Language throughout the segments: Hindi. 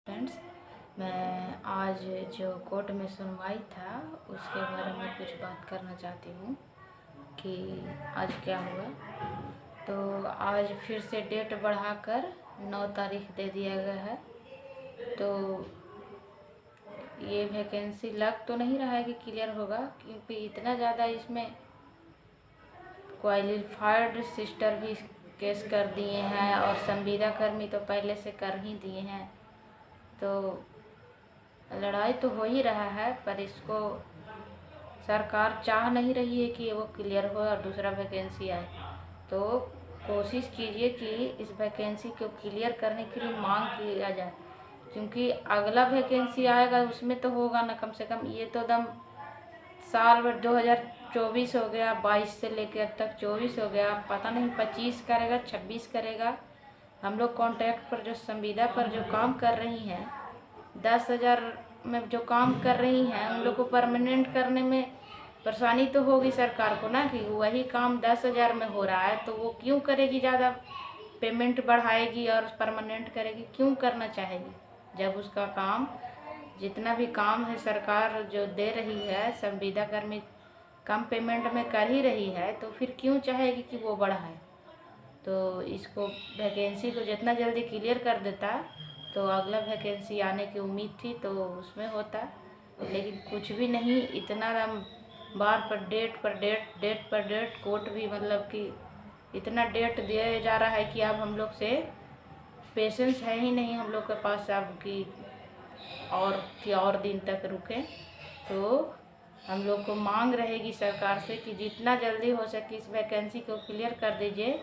फ्रेंड्स, मैं आज जो कोर्ट में सुनवाई था उसके बारे में कुछ बात करना चाहती हूँ कि आज क्या हुआ। तो आज फिर से डेट बढ़ाकर 9 तारीख दे दिया गया है। तो ये वैकेंसी लग तो नहीं रहा है कि क्लियर होगा, क्योंकि इतना ज़्यादा इसमें क्वालिफाइड सिस्टर भी केस कर दिए हैं और संविदा कर्मी तो पहले से कर ही दिए हैं। तो लड़ाई तो हो ही रहा है, पर इसको सरकार चाह नहीं रही है कि वो क्लियर हो और दूसरा वैकेंसी आए। तो कोशिश कीजिए कि इस वैकेंसी को क्लियर करने के लिए मांग किया जाए, क्योंकि अगला वैकेंसी आएगा उसमें तो होगा ना। कम से कम ये तो दम साल 2024 हो गया, 22 से लेकर अब तक 24 हो गया, पता नहीं 25 करेगा 26 करेगा। हम लोग कॉन्ट्रैक्ट पर जो संविदा पर जो काम कर रही हैं, 10,000 में जो काम कर रही हैं, उन लोग को परमानेंट करने में परेशानी तो होगी सरकार को ना, कि वही काम 10,000 में हो रहा है तो वो क्यों करेगी, ज़्यादा पेमेंट बढ़ाएगी और परमानेंट करेगी, क्यों करना चाहेगी जब उसका काम जितना भी काम है सरकार जो दे रही है, संविदा कर्मी कम पेमेंट में कर ही रही है, तो फिर क्यों चाहेगी कि वो बढ़ाए। तो इसको वैकेंसी को जितना जल्दी क्लियर कर देता तो अगला वैकेंसी आने की उम्मीद थी तो उसमें होता, लेकिन कुछ भी नहीं। इतना बार पर डेट कोर्ट भी मतलब कि इतना डेट दिया जा रहा है कि अब हम लोग से पेशेंस है ही नहीं हम लोग के पास अब कि और दिन तक रुकें। तो हम लोग को मांग रहेगी सरकार से कि जितना जल्दी हो सके इस वैकेंसी को क्लियर कर दीजिए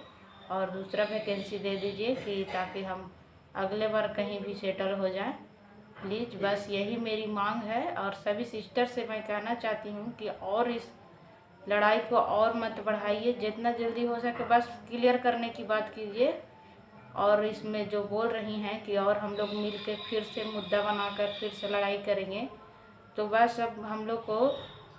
और दूसरा वैकेंसी दे दीजिए, कि ताकि हम अगले बार कहीं भी सेटल हो जाए। प्लीज़, बस यही मेरी मांग है। और सभी सिस्टर से मैं कहना चाहती हूँ कि और इस लड़ाई को और मत बढ़ाइए, जितना जल्दी हो सके बस क्लियर करने की बात कीजिए। और इसमें जो बोल रही हैं कि और हम लोग मिल के फिर से मुद्दा बनाकर फिर से लड़ाई करेंगे, तो बस अब हम लोग को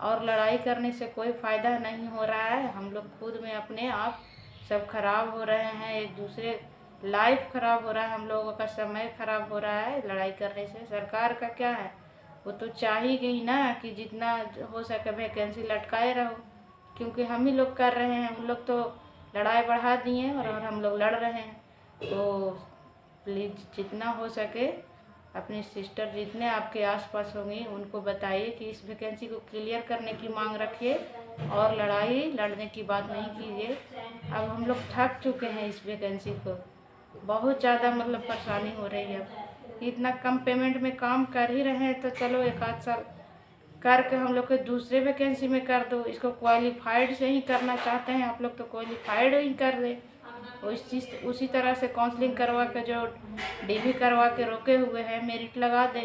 और लड़ाई करने से कोई फ़ायदा नहीं हो रहा है। हम लोग खुद में अपने आप सब खराब हो रहे हैं, एक दूसरे लाइफ खराब हो रहा है, हम लोगों का समय खराब हो रहा है लड़ाई करने से। सरकार का क्या है, वो तो चाह ही गई ना कि जितना हो सके वैकेंसी लटकाए रहो, क्योंकि हम ही लोग कर रहे हैं। हम लोग तो लड़ाई बढ़ा दिए और हम लोग लड़ रहे हैं। तो प्लीज़ जितना हो सके अपनी सिस्टर जितने आपके आसपास होंगी उनको बताइए कि इस वैकेंसी को क्लियर करने की मांग रखिए और लड़ाई लड़ने की बात नहीं कीजिए। अब हम लोग थक चुके हैं इस वैकेंसी को, बहुत ज़्यादा मतलब परेशानी हो रही है। अब इतना कम पेमेंट में काम कर ही रहे हैं तो चलो एक आध साल करके हम लोग को दूसरे वैकेंसी में कर दो। इसको क्वालिफाइड से ही करना चाहते हैं आप लोग तो क्वालिफाइड ही कर दे। उसी तरह से काउंसलिंग करवा के जो डीवी करवा के रोके हुए हैं मेरिट लगा दे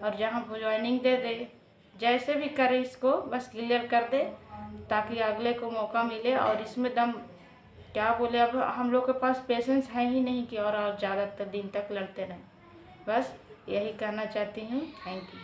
और जहाँ ज्वाइनिंग दे दे। जैसे भी करे इसको बस क्लियर कर दे ताकि अगले को मौका मिले। और इसमें दम क्या बोले, अब हम लोग के पास पेशेंस है ही नहीं कि और ज़्यादातर दिन तक लड़ते रहें। बस यही कहना चाहती हूँ। Thank you.